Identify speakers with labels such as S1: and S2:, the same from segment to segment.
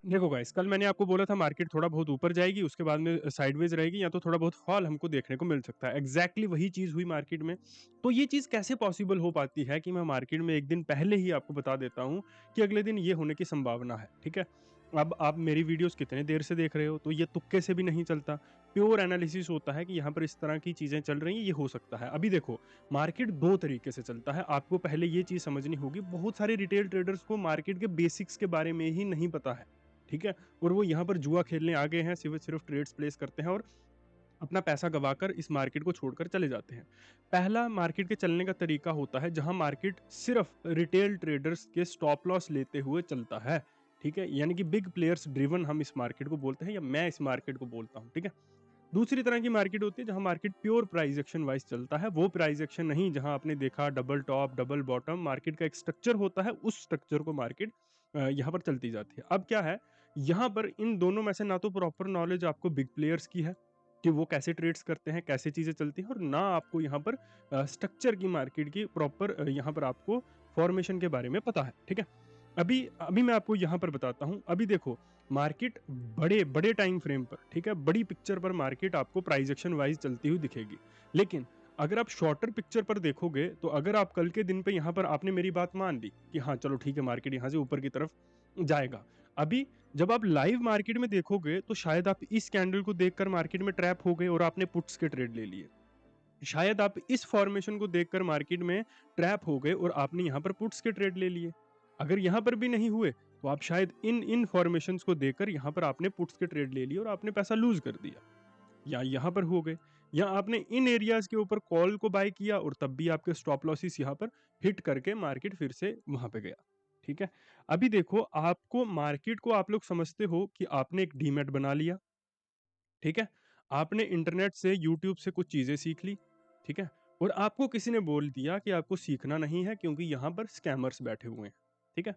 S1: देखो गाइस, कल मैंने आपको बोला था मार्केट थोड़ा बहुत ऊपर जाएगी, उसके बाद में साइडवेज रहेगी या तो थोड़ा बहुत फॉल हमको देखने को मिल सकता है। एग्जैक्टली वही चीज़ हुई मार्केट में। तो ये चीज़ कैसे पॉसिबल हो पाती है कि मैं मार्केट में एक दिन पहले ही आपको बता देता हूँ कि अगले दिन ये होने की संभावना है, ठीक है? अब आप मेरी वीडियोस कितने देर से देख रहे हो, तो ये तुक्के से भी नहीं चलता। प्योर एनालिसिस होता है कि यहाँ पर इस तरह की चीज़ें चल रही हैं, ये हो सकता है। अभी देखो, मार्केट 2 तरीके से चलता है, आपको पहले ये चीज़ समझनी होगी। बहुत सारे रिटेल ट्रेडर्स को मार्केट के बेसिक्स के बारे में ही नहीं पता है, ठीक है? और वो यहाँ पर जुआ खेलने आ गए हैं, सिर्फ ट्रेड्स प्लेस करते हैं और अपना पैसा गवाकर इस मार्केट को छोड़कर चले जाते हैं। पहला मार्केट के चलने का तरीका होता है जहां मार्केट सिर्फ रिटेल ट्रेडर्स के स्टॉप लॉस लेते हुए चलता है, ठीक है? यानी कि बिग प्लेयर्स ड्रिवन हम इस मार्केट को बोलते हैं या मैं इस मार्केट को बोलता हूँ, ठीक है? दूसरी तरह की मार्केट होती है जहां market pure price action wise चलता है। वो प्राइस एक्शन नहीं जहां आपने देखा double top double bottom, market का एक स्ट्रक्चर होता है, उस स्ट्रक्चर को मार्केट यहाँ पर चलती जाती है। अब क्या है, यहाँ पर इन दोनों में से ना तो प्रॉपर नॉलेज आपको बिग प्लेयर्स की है कि वो कैसे ट्रेड्स करते हैं, कैसे चीजें चलती हैं, और ना आपको यहाँ पर स्ट्रक्चर की मार्केट की प्रॉपर यहाँ पर आपको फॉर्मेशन के बारे में पता है, ठीक है? अभी अभी मैं आपको यहाँ पर बताता हूँ। अभी देखो, मार्केट बड़े बड़े टाइम फ्रेम पर, ठीक है, बड़ी पिक्चर पर मार्केट आपको प्राइस एक्शन वाइज चलती हुई दिखेगी। लेकिन अगर आप शॉर्टर पिक्चर पर देखोगे, तो अगर आप कल के दिन पे यहाँ पर आपने मेरी बात मान ली कि हाँ चलो ठीक है, मार्केट यहाँ से ऊपर की तरफ जाएगा। अभी जब आप लाइव मार्केट में देखोगे तो शायद आप इस कैंडल को देखकर मार्केट में ट्रैप हो गए और आपने पुट्स के ट्रेड ले लिए। शायद आप इस फॉर्मेशन को देखकर मार्केट में ट्रैप हो गए और आपने यहाँ पर पुट्स के ट्रेड ले लिए। अगर यहाँ पर भी नहीं हुए, तो आप शायद इन इन फॉर्मेशंस को देखकर यहाँ पर आपने पुट्स के ट्रेड ले लिए और आपने पैसा लूज कर दिया, या यहाँ पर हो गए, या आपने इन एरियाज के ऊपर कॉल को बाय किया और तब भी आपके स्टॉप लॉसेस यहाँ पर हिट करके मार्केट फिर से वहां पे गया, ठीक है? अभी देखो, आपको मार्केट को आप लोग समझते हो कि आपने एक डीमेट बना लिया, ठीक है? आपने इंटरनेट से, यूट्यूब से कुछ चीजें सीख ली, ठीक है? और आपको किसी ने बोल दिया कि आपको सीखना नहीं है क्योंकि यहाँ पर स्कैमर्स बैठे हुए हैं, ठीक है?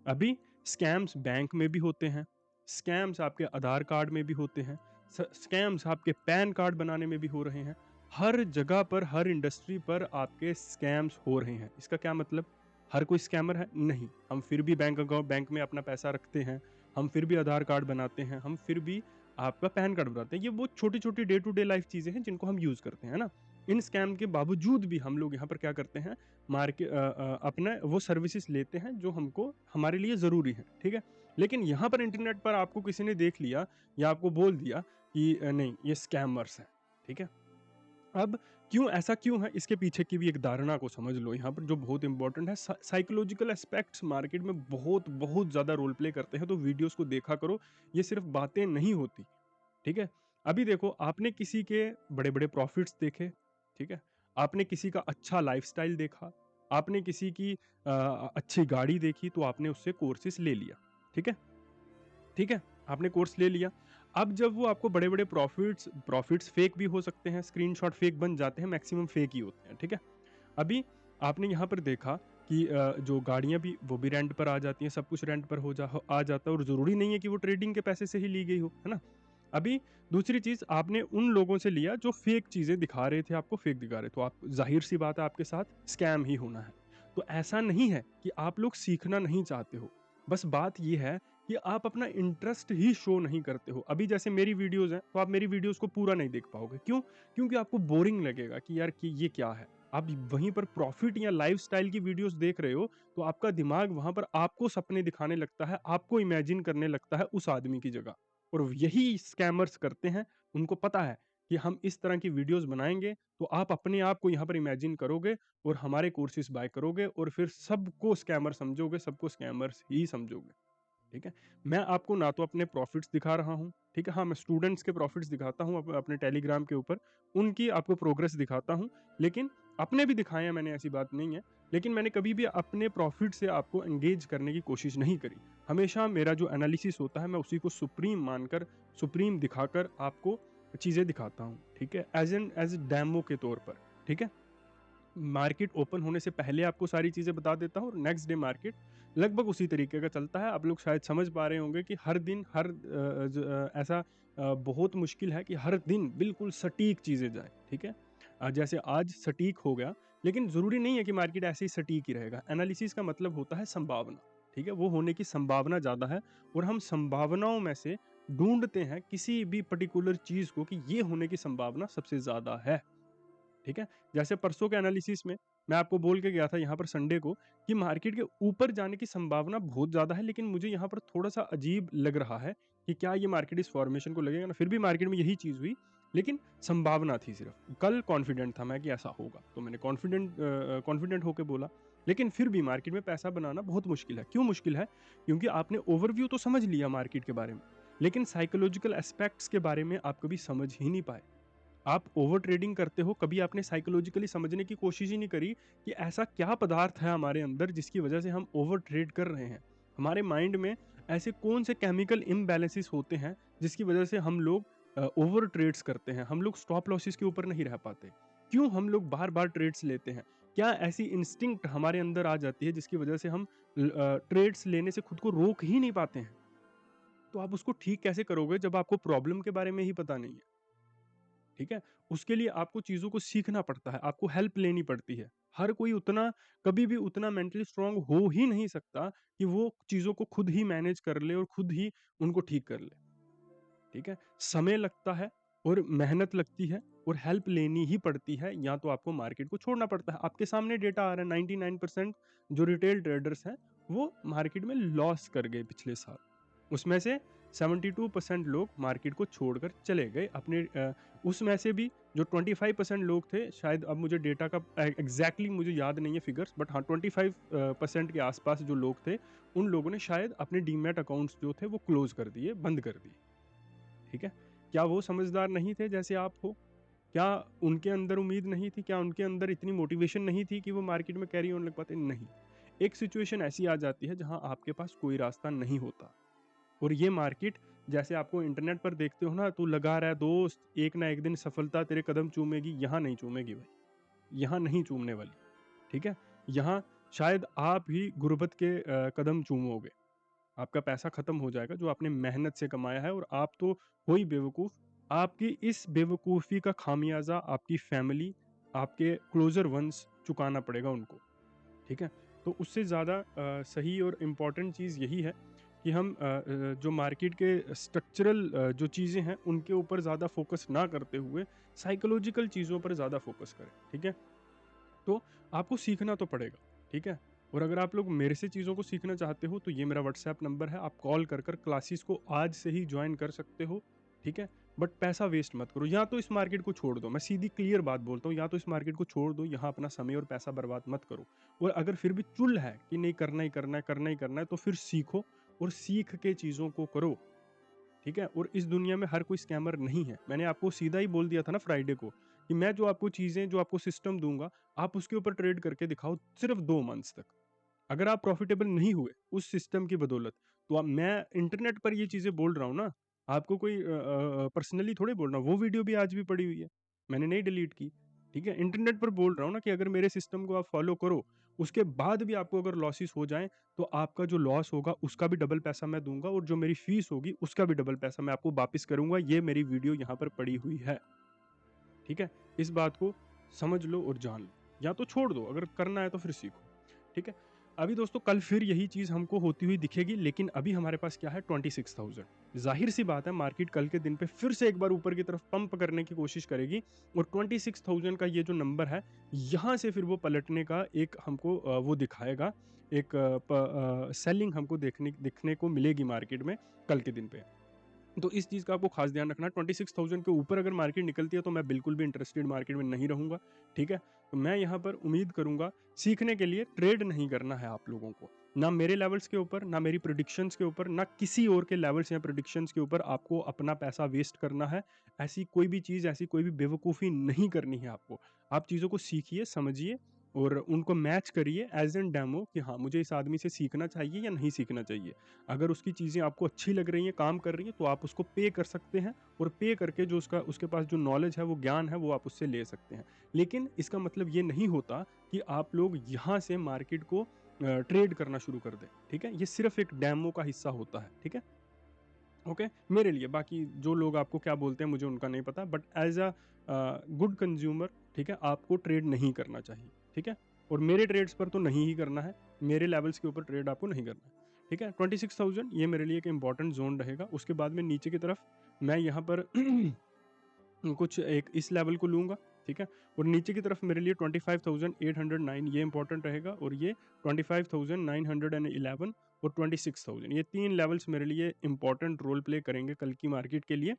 S1: अभी स्कैम्स बैंक में भी होते हैं, स्कैम्स आपके आधार कार्ड में भी होते हैं, स्कैम्स आपके पैन कार्ड बनाने में भी हो रहे हैं। हर जगह पर, हर इंडस्ट्री पर आपके स्कैम्स हो रहे हैं। इसका क्या मतलब? हर कोई स्कैमर है? नहीं। हम फिर भी बैंक अकाउंट, बैंक में अपना पैसा रखते हैं, हम फिर भी आधार कार्ड बनाते हैं, हम फिर भी आपका पैन कार्ड बनाते हैं। ये वो छोटी छोटी डे टू डे लाइफ चीजें हैं जिनको हम यूज करते हैं ना। इन स्कैम के बावजूद भी हम लोग यहाँ पर क्या करते हैं, अपना वो सर्विसेज लेते हैं जो हमको, हमारे लिए ज़रूरी है, ठीक है? लेकिन यहाँ पर इंटरनेट पर आपको किसी ने देख लिया या आपको बोल दिया कि नहीं, ये स्कैमर्स हैं, ठीक है? अब क्यों ऐसा क्यों है, इसके पीछे की भी एक धारणा को समझ लो यहाँ पर, जो बहुत इंपॉर्टेंट है। साइकोलॉजिकल एस्पेक्ट्स मार्केट में बहुत बहुत ज़्यादा रोल प्ले करते हैं, तो वीडियोस को देखा करो, ये सिर्फ बातें नहीं होती, ठीक है? अभी देखो, आपने किसी के बड़े-बड़े प्रॉफिट्स देखे, ठीक है? आपने किसी का अच्छा लाइफ़स्टाइल देखा, आपने किसी की अच्छी गाड़ी देखी, तो आपने उससे कोर्सेज़ ले लिया, ठीक है? ठीक है? आपने कोर्स ले लिया। अब जब वो आपको बड़े-बड़े प्रॉफिट्स फेक भी हो सकते हैं, स्क्रीनशॉट फेक बन जाते हैं, मैक्सिमम फेक ही होते हैं, ठीक है? अभी आपने यहाँ पर देखा कि जो गाड़ियाँ भी, वो भी रेंट पर आ जाती हैं, सब कुछ रेंट पर आ जाता है और ज़रूरी नहीं है कि वो ट्रेडिंग के पैसे से ही ली गई हो, है ना? अभी दूसरी चीज़, आपने उन लोगों से लिया जो फेक चीज़ें दिखा रहे थे, आपको फेक दिखा रहे, तो आप, ज़ाहिर-सी बात है, आपके साथ स्कैम ही होना है। तो ऐसा नहीं है कि आप लोग सीखना नहीं चाहते हो, बस बात ये है कि आप अपना इंटरेस्ट ही शो नहीं करते हो। अभी जैसे मेरी वीडियोज़ हैं, तो आप मेरी वीडियोज़ को पूरा नहीं देख पाओगे। क्यों? क्योंकि आपको बोरिंग लगेगा कि यार कि ये क्या है? आप वहीं पर प्रॉफ़िट या लाइफ़स्टाइल की वीडियोज़ देख रहे हो, तो आपका दिमाग वहाँ पर आपको सपने दिखाने लगता है, आपको इमेजिन करने लगता है उस आदमी की जगह। और यही स्कैमर्स करते हैं। उनको पता है कि हम इस तरह की वीडियोज़ बनाएँगे, तो आप अपने आप को यहाँ पर इमेजिन करोगे और हमारे कोर्सेज़ बाय करोगे और फिर सबको स्कैमर समझोगे, सबको स्कैमर्स ही समझोगे। ठीक है? मैं आपको ना तो अपने प्रॉफ़िट्स दिखा रहा हूँ, ठीक है? हाँ, मैं स्टूडेंट्स के प्रॉफ़िट्स दिखाता हूँ अपने टेलीग्राम के ऊपर, उनकी आपको प्रोग्रेस दिखाता हूँ, लेकिन अपने भी दिखाए हैं मैंने, ऐसी बात नहीं है। लेकिन मैंने कभी भी अपने प्रॉफ़िट से आपको एंगेज करने की कोशिश नहीं करी। हमेशा मेरा जो एनालिसिस होता है, मैं उसी को सुप्रीम मानकर, सुप्रीम दिखाकर आपको चीज़ें दिखाता हूँ, ठीक है? एज़ डेमो के तौर पर, ठीक है? मार्केट ओपन होने से पहले आपको सारी चीज़ें बता देता हूँ और नेक्स्ट डे मार्केट लगभग उसी तरीके का चलता है। आप लोग शायद समझ पा रहे होंगे कि हर दिन ऐसा बहुत मुश्किल है कि हर दिन बिल्कुल सटीक चीज़ें जाएँ, ठीक है? जैसे आज सटीक हो गया, लेकिन ज़रूरी नहीं है कि मार्केट ऐसे ही सटीक ही रहेगा। एनालिसिस का मतलब होता है संभावना, ठीक है? वो होने की संभावना ज़्यादा है और हम संभावनाओं में से ढूँढते हैं किसी भी पर्टिकुलर चीज़ को कि ये होने की संभावना सबसे ज़्यादा है। ठीक है? जैसे परसों के एनालिसिस में मैं आपको बोल के गया था यहाँ पर संडे को कि मार्केट के ऊपर जाने की संभावना बहुत ज़्यादा है, लेकिन मुझे यहाँ पर थोड़ा-सा अजीब लग रहा है कि क्या ये मार्केट इस फॉर्मेशन को लगेगा ना? फिर भी मार्केट में यही चीज़ हुई, लेकिन संभावना थी सिर्फ़। कल कॉन्फिडेंट था मैं कि ऐसा होगा, तो मैंने कॉन्फिडेंट होके बोला। लेकिन फिर भी मार्केट में पैसा बनाना बहुत मुश्किल है। क्यों मुश्किल है? क्योंकि आपने ओवरव्यू तो समझ लिया मार्केट के बारे में, लेकिन साइकोलॉजिकल एस्पेक्ट्स के बारे में आप कभी समझ ही नहीं पाए। आप ओवर ट्रेडिंग करते हो, कभी आपने साइकोलॉजिकली समझने की कोशिश ही नहीं करी कि ऐसा क्या पदार्थ है हमारे अंदर जिसकी वजह से हम ओवर ट्रेड कर रहे हैं। हमारे माइंड में ऐसे कौन से केमिकल इम्बैलेंसेस होते हैं जिसकी वजह से हम लोग ओवर ट्रेड्स करते हैं, हम लोग स्टॉप लॉसेस के ऊपर नहीं रह पाते। क्यों हम लोग बार बार ट्रेड्स लेते हैं? क्या ऐसी इंस्टिंक्ट हमारे अंदर आ जाती है जिसकी वजह से हम ट्रेड्स लेने से खुद को रोक ही नहीं पाते हैं? तो आप उसको ठीक कैसे करोगे जब आपको प्रॉब्लम के बारे में ही पता नहीं है? ठीक है? उसके लिए आपको चीज़ों को सीखना पड़ता है, आपको हेल्प लेनी पड़ती है। हर कोई उतना कभी भी उतना मेंटली स्ट्रॉन्ग हो ही नहीं सकता कि वो चीज़ों को खुद ही मैनेज कर ले और खुद ही उनको ठीक कर ले। ठीक है? समय लगता है और मेहनत लगती है और हेल्प लेनी ही पड़ती है, या तो आपको मार्केट को छोड़ना पड़ता है। आपके सामने डेटा आ रहा है, 99% जो रिटेल ट्रेडर्स हैं, वो मार्केट में लॉस कर गए पिछले साल। उसमें से 72% लोग मार्केट को छोड़कर चले गए अपने उसमें से भी जो 25% लोग थे, शायद अब मुझे डेटा का एग्जैक्टली मुझे याद नहीं है फिगर्स, बट हाँ 25% के आसपास जो लोग थे, उन लोगों ने शायद अपने डीमैट अकाउंट्स जो थे वो क्लोज कर दिए, बंद कर दिए। ठीक है? क्या वो समझदार नहीं थे जैसे आप हो? क्या उनके अंदर उम्मीद नहीं थी? क्या उनके अंदर इतनी मोटिवेशन नहीं थी कि वो मार्केट में कैरी ऑन लग पाते? नहीं। एक सिचुएशन ऐसी आ जाती है जहाँ आपके पास कोई रास्ता नहीं होता। और ये मार्केट, जैसे आपको इंटरनेट पर देखते हो ना, तू लगा रहा है दोस्त, एक ना एक दिन सफलता तेरे कदम चूमेगी, यहाँ नहीं चूमेगी भाई, यहाँ नहीं चूमने वाली। ठीक है? यहाँ शायद आप ही गुर्बत के कदम चूमोगे। आपका पैसा खत्म हो जाएगा जो आपने मेहनत से कमाया है, और आप तो हो ही बेवकूफ़। आपकी इस बेवकूफ़ी का खामियाज़ा आपकी फैमिली, आपके क्लोज़र वन्स चुकाना पड़ेगा उनको। ठीक है? तो उससे ज़्यादा सही और इम्पोर्टेंट चीज़ यही है कि हम जो मार्केट के स्ट्रक्चरल जो चीज़ें हैं उनके ऊपर ज़्यादा फोकस ना करते हुए साइकोलॉजिकल चीज़ों पर ज़्यादा फोकस करें। ठीक है? तो आपको सीखना तो पड़ेगा। ठीक है? और अगर आप लोग मेरे से चीज़ों को सीखना चाहते हो तो ये मेरा व्हाट्सएप नंबर है, आप कॉल कर कर क्लासेस को आज से ही ज्वाइन कर सकते हो। ठीक है? बट पैसा वेस्ट मत करो, या तो इस मार्केट को छोड़ दो। मैं सीधी क्लियर बात बोलता हूँ, या तो इस मार्केट को छोड़ दो, यहाँ अपना समय और पैसा बर्बाद मत करो। और अगर फिर भी चुल है कि नहीं, करना ही करना है, करना ही करना है, तो फिर सीखो और सीख के चीज़ों को करो। ठीक है? और इस दुनिया में हर कोई स्कैमर नहीं है। मैंने आपको सीधा ही बोल दिया था ना फ्राइडे को कि मैं जो आपको चीज़ें, जो आपको सिस्टम दूँगा, आप उसके ऊपर ट्रेड करके दिखाओ सिर्फ़ 2 मंथ्स तक। अगर आप प्रॉफ़िटेबल नहीं हुए उस सिस्टम की बदौलत, तो अब मैं इंटरनेट पर ये चीज़ें बोल रहा हूँ ना, आपको कोई पर्सनली थोड़ी बोल रहा हूँ। वो वीडियो भी आज भी पड़ी हुई है, मैंने नहीं डिलीट की। ठीक है? इंटरनेट पर बोल रहा हूँ ना कि अगर मेरे सिस्टम को आप फ़ॉलो करो, उसके बाद भी आपको अगर लॉसेस हो जाएँ, तो आपका जो लॉस होगा उसका भी डबल पैसा मैं दूँगा, और जो मेरी फ़ीस होगी उसका भी डबल पैसा मैं आपको वापस करूँगा। ये मेरी वीडियो यहाँ पर पड़ी हुई है। ठीक है? इस बात को समझ लो और जान लो, या तो छोड़ दो, अगर करना है तो फिर सीखो। ठीक है? अभी दोस्तों कल फिर यही चीज़ हमको होती हुई दिखेगी, लेकिन अभी हमारे पास क्या है, 26,000। ज़ाहिर-सी बात है मार्केट कल के दिन पे फिर से एक बार ऊपर की तरफ पंप करने की कोशिश करेगी, और 26,000 का ये जो नंबर है, यहाँ से फिर वो पलटने का एक हमको वो दिखाएगा, एक सेलिंग हमको दिखने को मिलेगी मार्केट में कल के दिन पे। तो इस चीज़ का आपको खास ध्यान रखना है। 26,000 के ऊपर अगर मार्केट निकलती है तो मैं बिल्कुल भी इंटरेस्टेड मार्केट में नहीं रहूँगा। ठीक है? तो मैं यहाँ पर उम्मीद करूँगा, सीखने के लिए ट्रेड नहीं करना है आप लोगों को। ना मेरे लेवल्स के ऊपर, ना मेरी प्रेडिक्शंस के ऊपर, ना किसी और के लेवल्स या प्रेडिक्शंस के ऊपर आपको अपना पैसा वेस्ट करना है। ऐसी कोई भी चीज़, ऐसी कोई भी बेवकूफ़ी नहीं करनी है आपको। आप चीज़ों को सीखिए, समझिए और उनको मैच करिए एज़ एन डेमो कि हाँ, मुझे इस आदमी से सीखना चाहिए या नहीं सीखना चाहिए। अगर उसकी चीज़ें आपको अच्छी लग रही हैं, काम कर रही हैं, तो आप उसको पे कर सकते हैं, और पे करके जो उसके पास जो नॉलेज है, वो ज्ञान है, वो आप उससे ले सकते हैं। लेकिन इसका मतलब ये नहीं होता कि आप लोग यहाँ से मार्केट को ट्रेड करना शुरू कर दें। ठीक है? ये सिर्फ़ एक डेमो का हिस्सा होता है। ठीक है? ओके? मेरे लिए, बाकी जो लोग आपको क्या बोलते हैं मुझे उनका नहीं पता, but as a good consumer, ठीक है, आपको ट्रेड नहीं करना चाहिए। ठीक है? और मेरे ट्रेड्स पर तो नहीं ही करना है, मेरे लेवल्स के ऊपर ट्रेड आपको नहीं करना है। ठीक है? 26,000 ये मेरे लिए एक इम्पोर्टेंट ज़ोन रहेगा। उसके बाद में नीचे की तरफ मैं यहाँ पर कुछ एक इस लेवल को लूँगा, ठीक है? और नीचे की तरफ मेरे लिए 25,809 ये इम्पोर्टेंट रहेगा, और ये 25,911 और 26,000 ये 3 लेवल्स मेरे लिए इम्पोर्टेंट रोल प्ले करेंगे कल की मार्केट के लिए,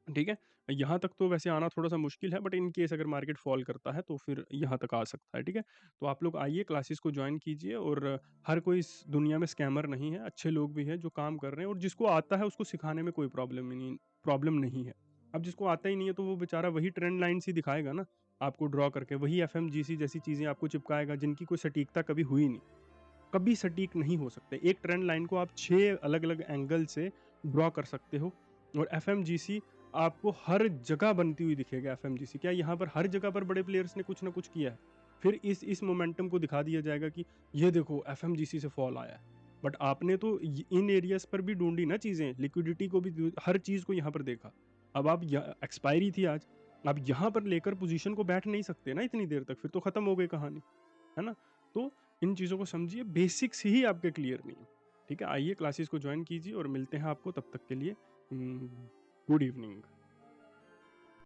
S1: ठीक है? यहाँ तक तो वैसे आना थोड़ा-सा मुश्किल है, बट इन केस अगर मार्केट फ़ॉल करता है तो फिर यहाँ तक आ सकता है, ठीक है? तो आप लोग आइए, क्लासेस को जॉइन कीजिए, और हर कोई इस दुनिया में स्कैमर नहीं है, अच्छे लोग भी हैं जो काम कर रहे हैं, और जिसको आता है उसको सिखाने में कोई प्रॉब्लम नहीं है। अब जिसको आता ही नहीं है तो वो बेचारा वही ट्रेंड लाइन्स ही दिखाएगा ना, आपको ड्रॉ करके, वही एफएमजीसी जैसी चीज़ें आपको चिपकाएगा जिनकी कोई सटीकता कभी हुई नहीं, कभी सटीक नहीं हो सकते। एक ट्रेंड लाइन को आप 6 अलग-अलग एंगल से ड्रॉ कर सकते हो, और एफएमजीसी आपको हर जगह बनती हुई दिखेगा एफएमजीसी। क्या यहाँ पर हर जगह पर बड़े प्लेयर्स ने कुछ ना कुछ किया है? फिर इस मोमेंटम को दिखा दिया जाएगा कि ये देखो एफएमजीसी से फॉल आया है। बट आपने तो इन एरियाज पर भी ढूंढी ना चीजें, लिक्विडिटी को भी हर चीज को यहाँ पर देखा। अब आप एक्सपायरी थी आज, आप यहाँ पर लेकर पोजीशन को बैठ नहीं सकते ना इतनी देर तक, फिर तो खत्म हो गई कहानी, है ना? तो इन चीज़ों को समझिए, बेसिक्स ही आपके क्लियर नहीं है। ठीक है? आइए क्लासेस को जॉइन कीजिए, और मिलते हैं आपको, तब तक के लिए गुड इवनिंग।